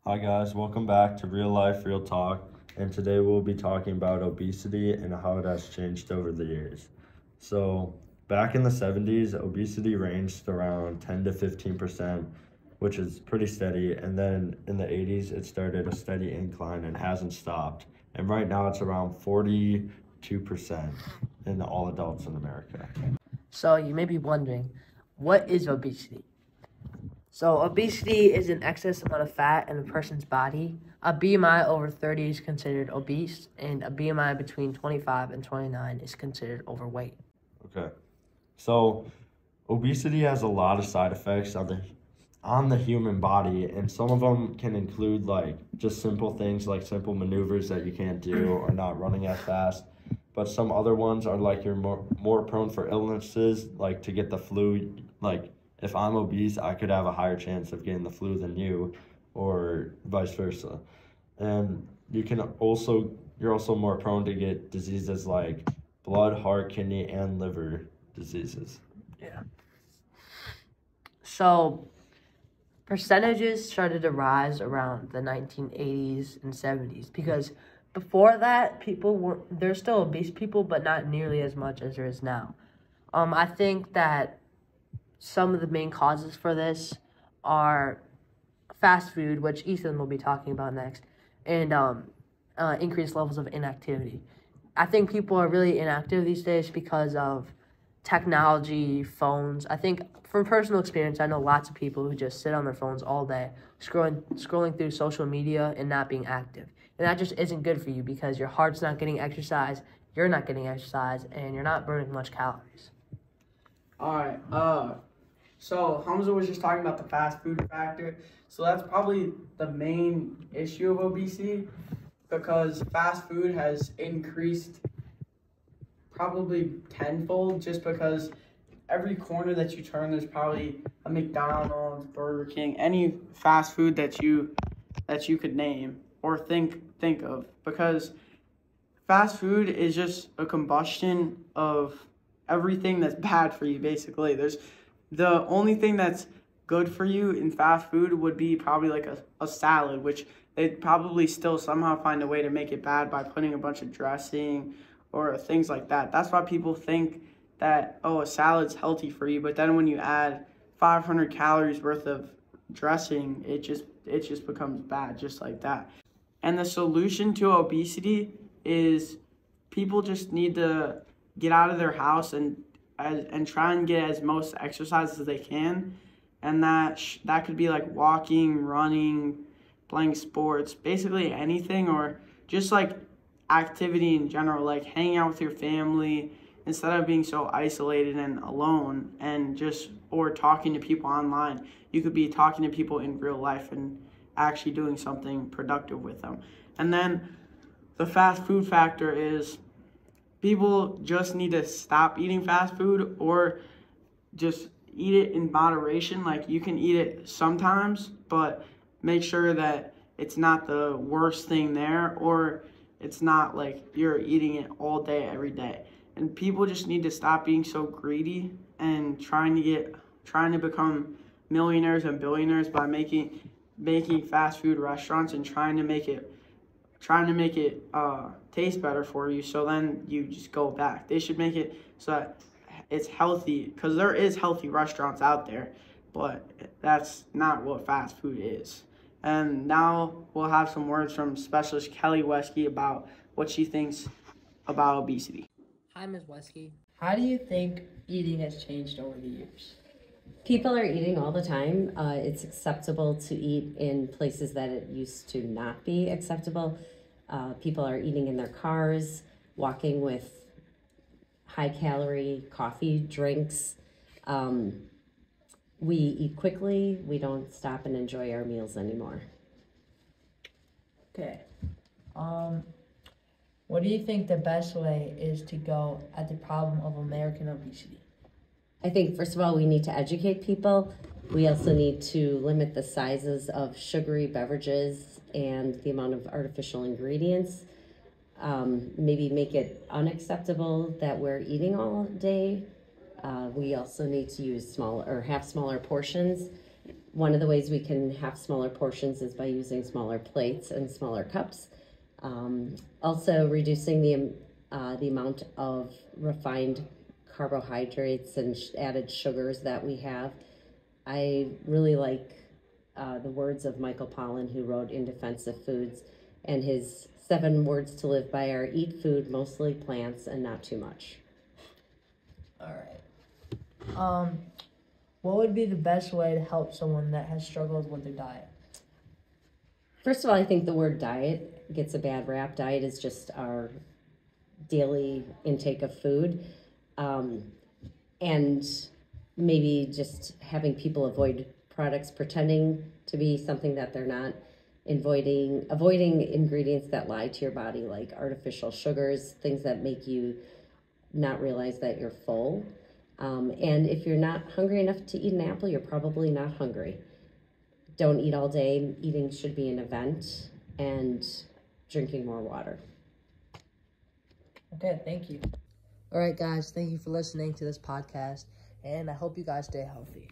Hi guys, welcome back to Real Life, Real Talk, and today we'll be talking about obesity and how it has changed over the years. So, back in the 70s, obesity ranged around 10 to 15%, which is pretty steady, and then in the 80s, it started a steady incline and hasn't stopped. And right now, it's around 42% in all adults in America. So you may be wondering, what is obesity? So obesity is an excess amount of fat in a person's body. A BMI over 30 is considered obese, and a BMI between 25 and 29 is considered overweight. Okay, so obesity has a lot of side effects on the human body, and some of them can include like just simple things like simple maneuvers that you can't do or not running as fast. But some other ones are like you're more prone for illnesses, like to get the flu. Like if I'm obese, I could have a higher chance of getting the flu than you, or vice versa. And you're also more prone to get diseases like blood, heart, kidney, and liver diseases. Yeah. So percentages started to rise around the 1980s and 70s because before that, there's still obese people, but not nearly as much as there is now. I think that some of the main causes for this are fast food, which Ethan will be talking about next, and increased levels of inactivity. I think people are really inactive these days because of technology, phones. I think from personal experience, I know lots of people who just sit on their phones all day, scrolling through social media and not being active. And that just isn't good for you because your heart's not getting exercise, you're not getting exercise, and you're not burning much calories. All right. So Hamza was just talking about the fast food factor. So that's probably the main issue of obesity because fast food has increased probably tenfold just because every corner that you turn, there's probably a McDonald's, Burger King, any fast food that you could name or think of, because fast food is just a combustion of everything that's bad for you. Basically, the only thing that's good for you in fast food would be probably like a salad, which they'd probably still somehow find a way to make it bad by putting a bunch of dressing or things like that. That's why people think that, oh, a salad's healthy for you, but then when you add 500 calories worth of dressing, it just becomes bad just like that. And the solution to obesity is people just need to get out of their house and try and get as most exercise as they can. And that could be like walking, running, playing sports, basically anything, or just like activity in general, like hanging out with your family instead of being so isolated and alone or talking to people online. You could be talking to people in real life and actually doing something productive with them. And then the fast food factor is people just need to stop eating fast food or just eat it in moderation. Like you can eat it sometimes, but make sure that it's not the worst thing there, or it's not like you're eating it all day, every day. And people just need to stop being so greedy and trying to become millionaires and billionaires by making fast food restaurants and trying to make it taste better for you, so then you just go back. They should make it so that it's healthy, because there is healthy restaurants out there, but that's not what fast food is. And now we'll have some words from specialist Kelly Wesky about what she thinks about obesity. Hi, Ms. Wesky. How do you think eating has changed over the years? People are eating all the time. It's acceptable to eat in places that it used to not be acceptable. People are eating in their cars, walking with high-calorie coffee, drinks. We eat quickly. We don't stop and enjoy our meals anymore. Okay. What do you think the best way is to go at the problem of American obesity? I think, first of all, we need to educate people. We also need to limit the sizes of sugary beverages and the amount of artificial ingredients. Maybe make it unacceptable that we're eating all day. We also need to use have smaller portions. One of the ways we can have smaller portions is by using smaller plates and smaller cups. Also reducing the amount of refined carbohydrates and added sugars that we have. I really like the words of Michael Pollan, who wrote In Defense of Foods, and his 7 words to live by are: eat food, mostly plants, and not too much. All right. What would be the best way to help someone that has struggled with their diet? First of all, I think the word diet gets a bad rap. Diet is just our daily intake of food. And maybe just having people avoid products pretending to be something that they're not, avoiding ingredients that lie to your body, like artificial sugars, things that make you not realize that you're full. And if you're not hungry enough to eat an apple, you're probably not hungry. Don't eat all day. Eating should be an event, and drinking more water. Okay, thank you. All right, guys, thank you for listening to this podcast, and I hope you guys stay healthy.